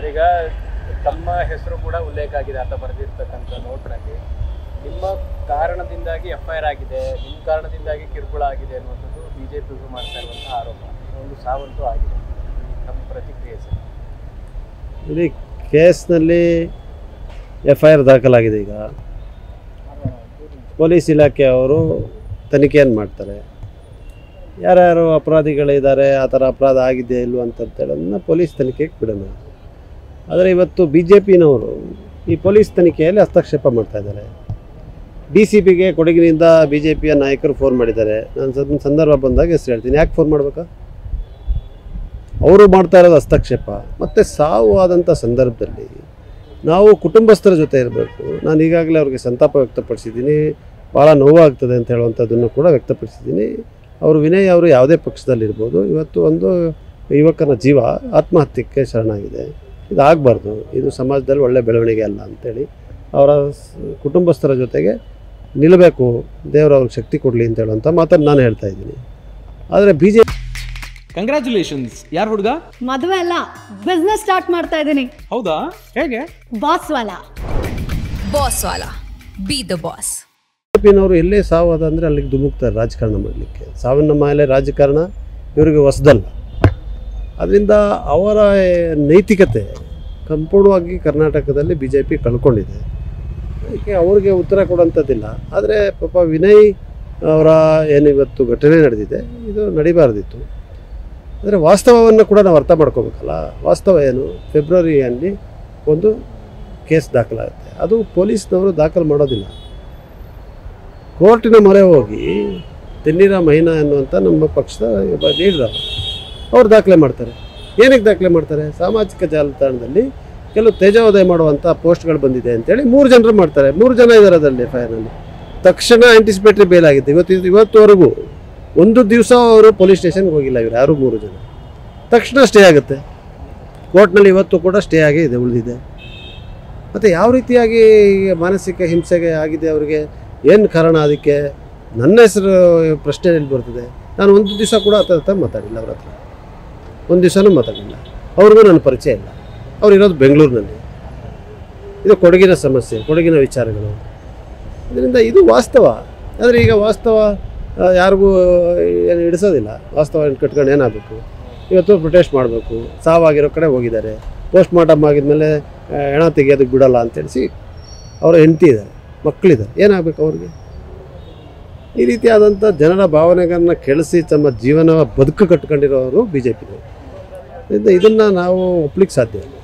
ಈಗ ತಮ್ಮ ಹೆಸರು ಕೂಡ ಉಲ್ಲೇಖ ಆಗಿದೆ ಆತ ಬರೆದಿರ್ತಕ್ಕಂಥ ನೋಟ್ನಲ್ಲಿ. ನಿಮ್ಮ ಕಾರಣದಿಂದಾಗಿ FIR ಆಗಿದೆ, ನಿಮ್ಮ ಕಾರಣದಿಂದಾಗಿ ಕಿರುಕುಳ ಆಗಿದೆ ಅನ್ನುವಂಥದ್ದು BJP ಮಾಡ್ತಾ ಇರುವಂತಹ ಆರೋಪ. ಒಂದು ಸಾವಂತೂ ಆಗಿದೆ. ತಮ್ಮ ಪ್ರತಿಕ್ರಿಯೆ ಸರ್? ಇಡೀ ಕೇಸ್ನಲ್ಲಿ FIR ದಾಖಲಾಗಿದೆ. ಈಗ ಪೊಲೀಸ್ ಇಲಾಖೆಯವರು ತನಿಖೆಯನ್ನು ಮಾಡ್ತಾರೆ. ಯಾರ್ಯಾರು ಅಪರಾಧಿಗಳಿದ್ದಾರೆ, ಆ ಥರ ಅಪರಾಧ ಆಗಿದೆ ಇಲ್ವ ಅಂತೇಳೋದನ್ನ ಪೊಲೀಸ್ ತನಿಖೆಗೆ ಬಿಡೋಣ. ಆದರೆ ಇವತ್ತು BJPನವರು ಈ ಪೊಲೀಸ್ ತನಿಖೆಯಲ್ಲಿ ಹಸ್ತಕ್ಷೇಪ ಮಾಡ್ತಾಯಿದ್ದಾರೆ. DCPಗೆ ಕೊಡಗಿನಿಂದ BJPಯ ನಾಯಕರು ಫೋನ್ ಮಾಡಿದ್ದಾರೆ. ನಾನು ಸಂದರ್ಭ ಬಂದಾಗ ಹೆಸರು ಹೇಳ್ತೀನಿ. ಯಾಕೆ ಫೋನ್ ಮಾಡಬೇಕಾ? ಅವರು ಮಾಡ್ತಾ ಇರೋದು ಹಸ್ತಕ್ಷೇಪ. ಮತ್ತು ಸಾವು ಆದಂಥ ಸಂದರ್ಭದಲ್ಲಿ ನಾವು ಕುಟುಂಬಸ್ಥರ ಜೊತೆ ಇರಬೇಕು. ನಾನು ಈಗಾಗಲೇ ಅವ್ರಿಗೆ ಸಂತಾಪ ವ್ಯಕ್ತಪಡಿಸಿದ್ದೀನಿ. ಭಾಳ ನೋವಾಗ್ತದೆ ಅಂತ ಹೇಳುವಂಥದ್ದನ್ನು ಕೂಡ ವ್ಯಕ್ತಪಡಿಸಿದ್ದೀನಿ. ಅವರು ವಿನಯ್ ಅವರು ಯಾವುದೇ ಪಕ್ಷದಲ್ಲಿರ್ಬೋದು, ಇವತ್ತು ಒಂದು ಯುವಕನ ಜೀವ ಆತ್ಮಹತ್ಯೆಗೆ ಶರಣಾಗಿದೆ. ಇದು ಆಗಬಾರ್ದು. ಇದು ಸಮಾಜದಲ್ಲಿ ಒಳ್ಳೆಯ ಬೆಳವಣಿಗೆ ಅಲ್ಲ ಅಂಥೇಳಿ ಅವರ ಕುಟುಂಬಸ್ಥರ ಜೊತೆಗೆ ನಿಲ್ಲಬೇಕು. ದೇವರು ಅವ್ರಿಗೆ ಶಕ್ತಿ ಕೊಡಲಿ ಅಂತ ಹೇಳುವಂಥ ಮಾತನ್ನು ನಾನು ಹೇಳ್ತಾ ಇದ್ದೀನಿ. ಆದರೆ BJP ಕಂಗ್ರ್ಯಾಚುಲೇಷನ್ಸ್. ಯಾರು ಹುಡುಗ? ಮದುವೆ ಅಲ್ಲ, ಬಿಸ್ನೆಸ್ ಸ್ಟಾರ್ಟ್ ಮಾಡ್ತಾ ಇದ್ದೀನಿ. ಹೌದಾ? ಹೇಗೆ? ಬಾಸ್ ವಾಲಾ. Be the boss. BJPನವರು ಎಲ್ಲೇ ಸಾವು ಅದಂದರೆ ಅಲ್ಲಿಗೆ ಧುಮುಕ್ತಾರೆ ರಾಜಕಾರಣ ಮಾಡಲಿಕ್ಕೆ. ಸಾವಿನ ಮೇಲೆ ರಾಜಕಾರಣ ಇವರಿಗೆ ಹೊಸದಲ್ಲ. ಅದರಿಂದ ಅವರ ನೈತಿಕತೆ ಸಂಪೂರ್ಣವಾಗಿ ಕರ್ನಾಟಕದಲ್ಲಿ BJP ಕಳ್ಕೊಂಡಿದೆ. ಅದಕ್ಕೆ ಅವ್ರಿಗೆ ಉತ್ತರ ಕೊಡೋಂಥದ್ದಿಲ್ಲ. ಆದರೆ ಪಾಪ ವಿನಯ್ ಅವರ ಏನಿವತ್ತು ಘಟನೆ ನಡೆದಿದೆ, ಇದು ನಡಿಬಾರ್ದಿತ್ತು. ಆದರೆ ವಾಸ್ತವವನ್ನು ಕೂಡ ನಾವು ಅರ್ಥ ಮಾಡ್ಕೋಬೇಕಲ್ಲ. ವಾಸ್ತವ ಏನು? ಫೆಬ್ರವರಿಯಲ್ಲಿ ಒಂದು ಕೇಸ್ ದಾಖಲಾಗುತ್ತೆ. ಅದು ಪೊಲೀಸ್ನವರು ದಾಖಲು ಮಾಡೋದಿಲ್ಲ. ಕೋರ್ಟಿನ ಮೊರೆ ಹೋಗಿ ತೆನ್ನೀರ ಮೈನಾ ಎನ್ನುವಂಥ ನಮ್ಮ ಪಕ್ಷದ ಲೀಡರ್ ಅವ್ರು ದಾಖಲೆ ಮಾಡ್ತಾರೆ. ಏನಕ್ಕೆ ದಾಖಲೆ ಮಾಡ್ತಾರೆ? ಸಾಮಾಜಿಕ ಜಾಲತಾಣದಲ್ಲಿ ಕೆಲವು ತೇಜೋದಯ ಮಾಡುವಂಥ ಪೋಸ್ಟ್ಗಳು ಬಂದಿದೆ ಅಂತೇಳಿ 3 ಜನರು ಮಾಡ್ತಾರೆ. 3 ಜನ ಇದ್ದಾರೆ ಅದರಲ್ಲಿ FIRನಲ್ಲಿ. ತಕ್ಷಣ ಆಂಟಿಸಿಪೇಟರಿ ಬೇಲ್ ಆಗಿದೆ. ಇವತ್ತುವರೆಗೂ ಒಂದು ದಿವಸ ಅವರು ಪೊಲೀಸ್ ಸ್ಟೇಷನ್ಗೆ ಹೋಗಿಲ್ಲ. ಇವರು ಯಾರು 3 ಜನ. ತಕ್ಷಣ ಸ್ಟೇ ಆಗುತ್ತೆ ಕೋರ್ಟ್ನಲ್ಲಿ. ಇವತ್ತು ಕೂಡ ಸ್ಟೇ ಆಗೇ ಇದೆ, ಉಳಿದಿದೆ. ಮತ್ತು ಯಾವ ರೀತಿಯಾಗಿ ಮಾನಸಿಕ ಹಿಂಸೆಗೆ ಆಗಿದೆ ಅವರಿಗೆ, ಏನು ಕಾರಣ? ಅದಕ್ಕೆ ನನ್ನ ಹೆಸರು ಪ್ರಶ್ನೆಯಲ್ಲಿ ಬರ್ತದೆ. ನಾನು ಒಂದು ದಿವಸ ಕೂಡ ಹತ್ರ ಮಾತಾಡಿಲ್ಲ. ಅವ್ರ ಹತ್ರ ಒಂದು ದಿವಸನೂ ಮಾತಾಡಿಲ್ಲ. ಅವ್ರಿಗೂ ನನ್ನ ಪರಿಚಯ ಇಲ್ಲ. ಅವ್ರು ಇರೋದು ಬೆಂಗಳೂರಿನಲ್ಲಿ. ಇದು ಕೊಡಗಿನ ಸಮಸ್ಯೆ, ಕೊಡಗಿನ ವಿಚಾರಗಳು. ಇದರಿಂದ ಇದು ವಾಸ್ತವ. ಆದರೆ ಈಗ ವಾಸ್ತವ ಯಾರಿಗೂ ಏನು ಹಿಡಿಸೋದಿಲ್ಲ. ವಾಸ್ತವ ಕಟ್ಕೊಂಡು ಏನಾಗಬೇಕು? ಇವತ್ತು ಪ್ರೊಟೆಸ್ಟ್ ಮಾಡಬೇಕು. ಸಾವಾಗಿರೋ ಕಡೆ ಹೋಗಿದ್ದಾರೆ. ಪೋಸ್ಟ್ ಮಾರ್ಟಮ್ ಆಗಿದ್ಮೇಲೆ ಹೆಣ ತೆಗಿಯೋದಕ್ಕೆ ಬಿಡೋಲ್ಲ ಅಂತೇಳಿಸಿ ಅವರ ಹೆಂಡತಿ ಇದ್ದಾರೆ, ಮಕ್ಕಳಿದ್ದಾರೆ. ಏನಾಗಬೇಕು ಅವ್ರಿಗೆ? ಈ ರೀತಿಯಾದಂಥ ಜನರ ಭಾವನೆಗಳನ್ನ ಕೆಳಿಸಿ ತಮ್ಮ ಜೀವನ ಬದುಕು ಕಟ್ಕೊಂಡಿರೋರು BJP. ಇದನ್ನು ನಾವು ಒಪ್ಲಿಕ್ಕೆ ಸಾಧ್ಯ ಇಲ್ಲ.